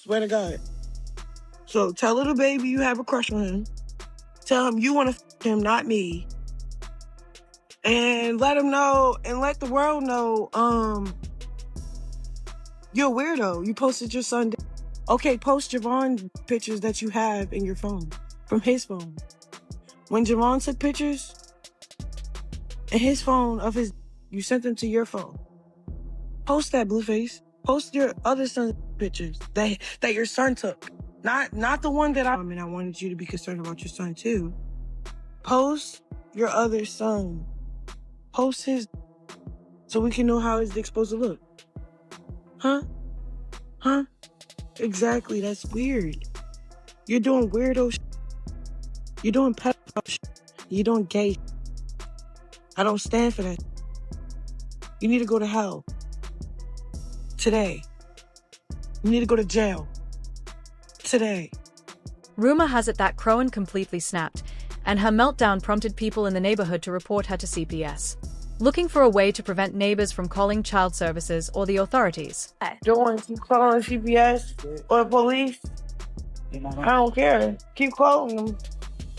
Swear to God. So tell little baby you have a crush on him. Tell him you want to f him, not me. And let him know, and let the world know, you're a weirdo. You posted your son. Okay, post Javon pictures that you have in your phone, from his phone. When Javon took pictures in his phone of his, you sent them to your phone. Post that, Blueface. Post your other son's pictures that your son took. Not the one that I mean, I wanted you to be concerned about your son too. Post your other son. Post his, so we can know how his dick's supposed to look. Huh? Exactly, that's weird. You're doing weirdo shit. You're doing pedophile shit. You're doing gay shit. I don't stand for that. You need to go to hell. Today. You need to go to jail. Today. Rumor has it that Chrisean completely snapped, and her meltdown prompted people in the neighborhood to report her to CPS, looking for a way to prevent neighbors from calling child services or the authorities. Keep calling CPS or police. I don't care. Keep calling them.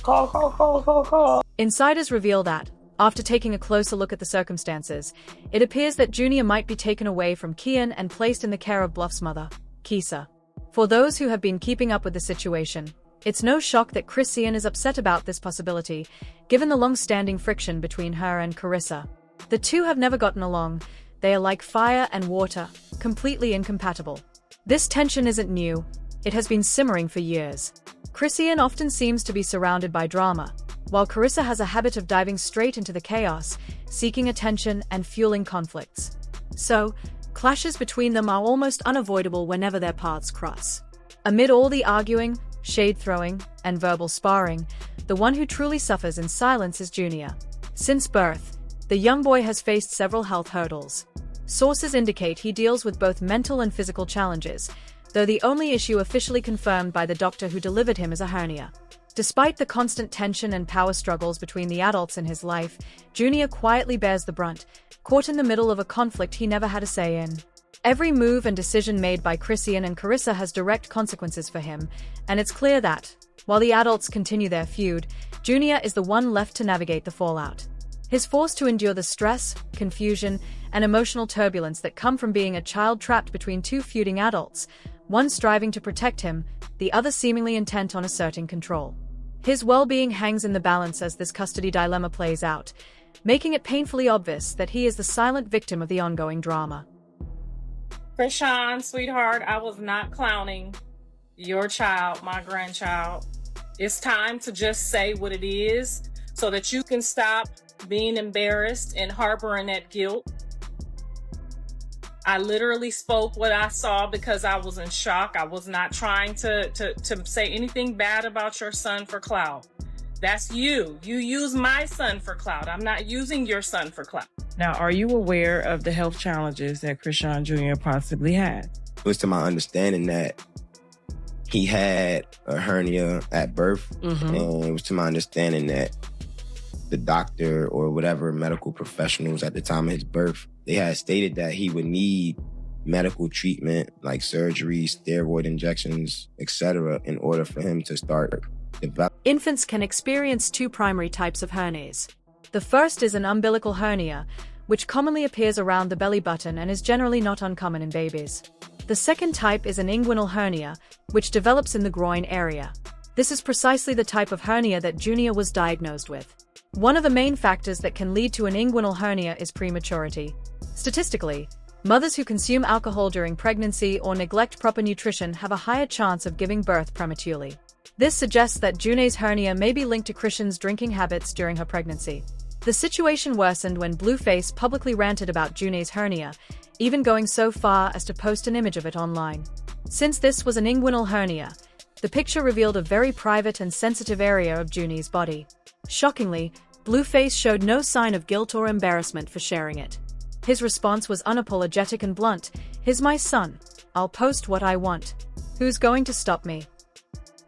Call. Insiders reveal that, after taking a closer look at the circumstances, it appears that Junior might be taken away from Chrisean and placed in the care of Bluff's mother, Kisa. For those who have been keeping up with the situation, it's no shock that Chrisean is upset about this possibility, given the long-standing friction between her and Carissa. The two have never gotten along. They are like fire and water, completely incompatible. This tension isn't new. It has been simmering for years. Chrisean often seems to be surrounded by drama, while Carissa has a habit of diving straight into the chaos, seeking attention and fueling conflicts. So, clashes between them are almost unavoidable whenever their paths cross. Amid all the arguing, shade-throwing, and verbal sparring, the one who truly suffers in silence is Junior. Since birth, the young boy has faced several health hurdles. Sources indicate he deals with both mental and physical challenges, though the only issue officially confirmed by the doctor who delivered him is a hernia. Despite the constant tension and power struggles between the adults in his life, Junior quietly bears the brunt, caught in the middle of a conflict he never had a say in. Every move and decision made by Chrisean and Carissa has direct consequences for him, and it's clear that, while the adults continue their feud, Junior is the one left to navigate the fallout. He's forced to endure the stress, confusion, and emotional turbulence that come from being a child trapped between two feuding adults, one striving to protect him, the other seemingly intent on asserting control. His well-being hangs in the balance as this custody dilemma plays out, making it painfully obvious that he is the silent victim of the ongoing drama. Chrisean, sweetheart, I was not clowning your child, my grandchild. It's time to just say what it is so that you can stop being embarrassed and harboring that guilt. I literally spoke what I saw because I was in shock. I was not trying to say anything bad about your son for clout. That's you. You use my son for clout. I'm not using your son for clout. Now, are you aware of the health challenges that Chrisean Jr. possibly had? It was to my understanding that he had a hernia at birth, and it was to my understanding that the doctor or whatever medical professionals at the time of his birth, they had stated that he would need medical treatment like surgery, steroid injections, etc., in order for him to start developing. Infants can experience two primary types of hernias. The first is an umbilical hernia, which commonly appears around the belly button and is generally not uncommon in babies. The second type is an inguinal hernia, which develops in the groin area. This is precisely the type of hernia that Junior was diagnosed with. One of the main factors that can lead to an inguinal hernia is prematurity. Statistically, mothers who consume alcohol during pregnancy or neglect proper nutrition have a higher chance of giving birth prematurely. This suggests that Junior's hernia may be linked to Chrisean's drinking habits during her pregnancy. The situation worsened when Blueface publicly ranted about Junior's hernia, even going so far as to post an image of it online. Since this was an inguinal hernia, the picture revealed a very private and sensitive area of Junior's body. Shockingly, Blueface showed no sign of guilt or embarrassment for sharing it. His response was unapologetic and blunt. "He's my son. I'll post what I want. Who's going to stop me?"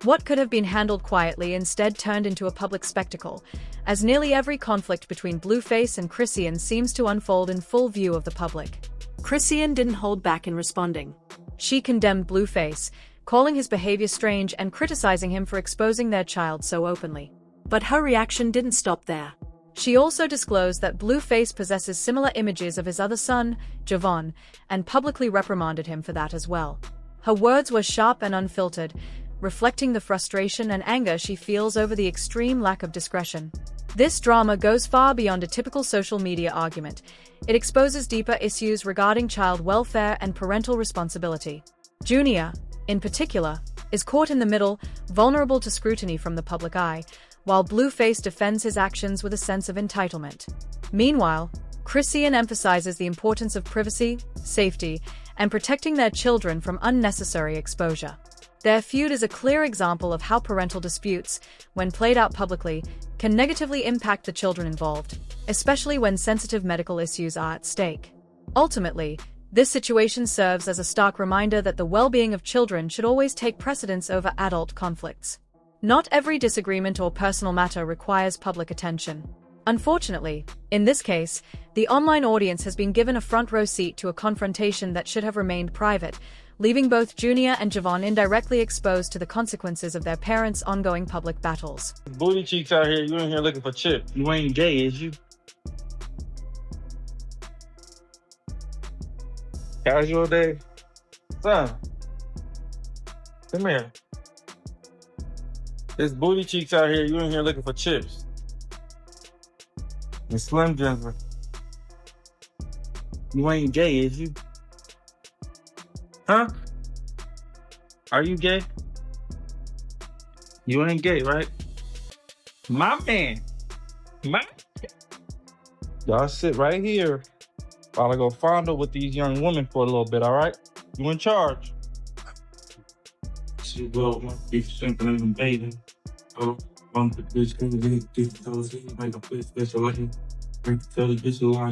What could have been handled quietly instead turned into a public spectacle, as nearly every conflict between Blueface and Chrisean seems to unfold in full view of the public. Chrisean didn't hold back in responding. She condemned Blueface, calling his behavior strange and criticizing him for exposing their child so openly. But her reaction didn't stop there. She also disclosed that Blueface possesses similar images of his other son, Javon, and publicly reprimanded him for that as well. Her words were sharp and unfiltered, reflecting the frustration and anger she feels over the extreme lack of discretion. This drama goes far beyond a typical social media argument. It exposes deeper issues regarding child welfare and parental responsibility. Junior, in particular, is caught in the middle, vulnerable to scrutiny from the public eye, while Blueface defends his actions with a sense of entitlement. Meanwhile, Chrisean emphasizes the importance of privacy, safety, and protecting their children from unnecessary exposure. Their feud is a clear example of how parental disputes, when played out publicly, can negatively impact the children involved, especially when sensitive medical issues are at stake. Ultimately, this situation serves as a stark reminder that the well-being of children should always take precedence over adult conflicts. Not every disagreement or personal matter requires public attention. Unfortunately, in this case, the online audience has been given a front-row seat to a confrontation that should have remained private, leaving both Junior and Javon indirectly exposed to the consequences of their parents' ongoing public battles. Booty cheeks out here, you in here looking for chips. You ain't gay, is you? Casual day? Son, come here. There's booty cheeks out here, you in here looking for chips. And Slim Jims. You ain't gay, is you? Huh? Are you gay? You ain't gay, right? My man. Y'all sit right here while I go fondle with these young women for a little bit, all right? You in charge. She will be simple and bathing. Oh, on the bitch, make a bitch special.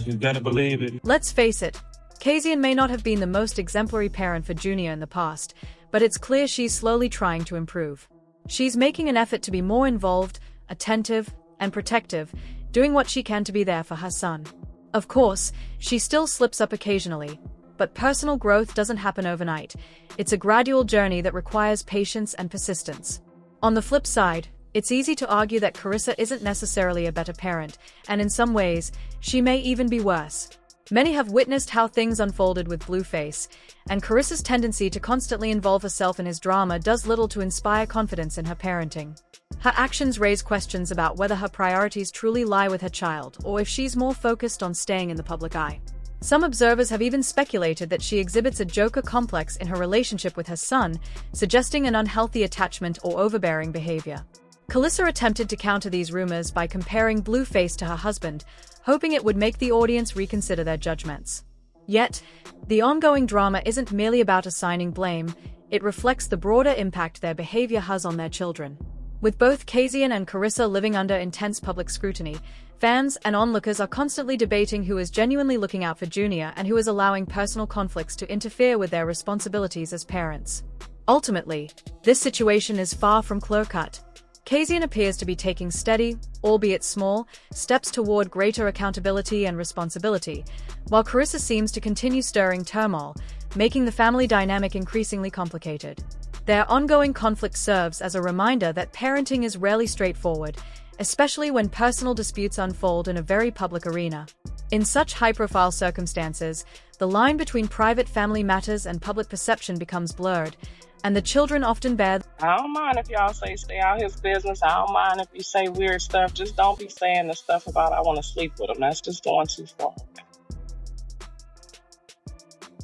You gotta believe it. Let's face it, Chrisean may not have been the most exemplary parent for Junior in the past, but it's clear she's slowly trying to improve. She's making an effort to be more involved, attentive, and protective, doing what she can to be there for her son. Of course, she still slips up occasionally, but personal growth doesn't happen overnight. It's a gradual journey that requires patience and persistence. On the flip side, it's easy to argue that Carissa isn't necessarily a better parent, and in some ways, she may even be worse. Many have witnessed how things unfolded with Blueface, and Carissa's tendency to constantly involve herself in his drama does little to inspire confidence in her parenting. Her actions raise questions about whether her priorities truly lie with her child, or if she's more focused on staying in the public eye. Some observers have even speculated that she exhibits a Joker complex in her relationship with her son, suggesting an unhealthy attachment or overbearing behavior. Calissa attempted to counter these rumors by comparing Blueface to her husband, hoping it would make the audience reconsider their judgments. Yet, the ongoing drama isn't merely about assigning blame, it reflects the broader impact their behavior has on their children. With both Chrisean and Carissa living under intense public scrutiny, fans and onlookers are constantly debating who is genuinely looking out for Junior and who is allowing personal conflicts to interfere with their responsibilities as parents. Ultimately, this situation is far from clear-cut. Chrisean appears to be taking steady, albeit small, steps toward greater accountability and responsibility, while Carissa seems to continue stirring turmoil, making the family dynamic increasingly complicated. Their ongoing conflict serves as a reminder that parenting is rarely straightforward, especially when personal disputes unfold in a very public arena. In such high-profile circumstances, the line between private family matters and public perception becomes blurred, and the children often bear. I don't mind if y'all say stay out his business. I don't mind if you say weird stuff. Just don't be saying the stuff about I want to sleep with him. That's just going too far.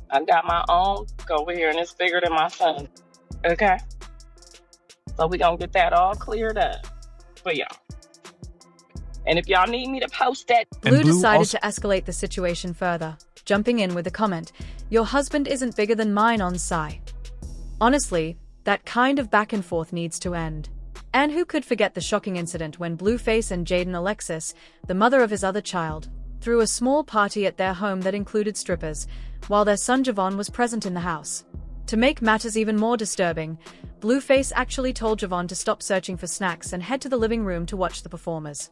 I got my own over here, and it's bigger than my son. Okay? So we gonna get that all cleared up for y'all. And if y'all need me to post that. Blue decided to escalate the situation further, jumping in with a comment, "Your husband isn't bigger than mine on Psy." Honestly, that kind of back and forth needs to end. And who could forget the shocking incident when Blueface and Jaden Alexis, the mother of his other child, threw a small party at their home that included strippers, while their son Javon was present in the house. To make matters even more disturbing, Blueface actually told Javon to stop searching for snacks and head to the living room to watch the performers.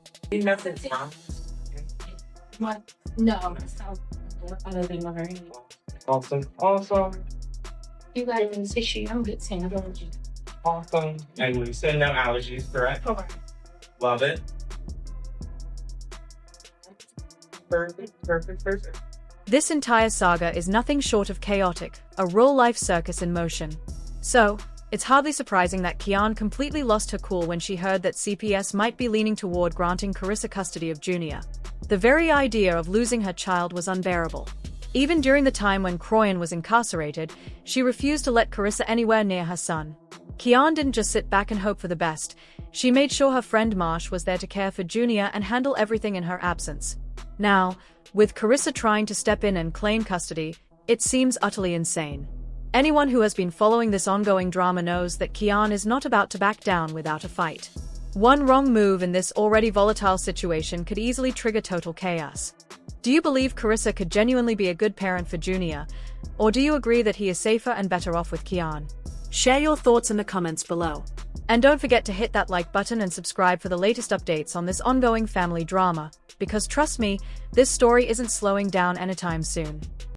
What? No, I don't think You got an issue. I'm good seeing allergy. Awesome. And we send no allergies, correct? Correct. Love it. Perfect. This entire saga is nothing short of chaotic, a real-life circus in motion. So, it's hardly surprising that Chrisean completely lost her cool when she heard that CPS might be leaning toward granting Carissa custody of Junior. The very idea of losing her child was unbearable. Even during the time when Chrisean was incarcerated, she refused to let Carissa anywhere near her son. Chrisean didn't just sit back and hope for the best. She made sure her friend Marsh was there to care for Junior and handle everything in her absence. Now, with Carissa trying to step in and claim custody, it seems utterly insane. Anyone who has been following this ongoing drama knows that Chrisean is not about to back down without a fight. One wrong move in this already volatile situation could easily trigger total chaos. Do you believe Carissa could genuinely be a good parent for Junior, or do you agree that he is safer and better off with Chrisean? Share your thoughts in the comments below. And don't forget to hit that like button and subscribe for the latest updates on this ongoing family drama, because trust me, this story isn't slowing down anytime soon.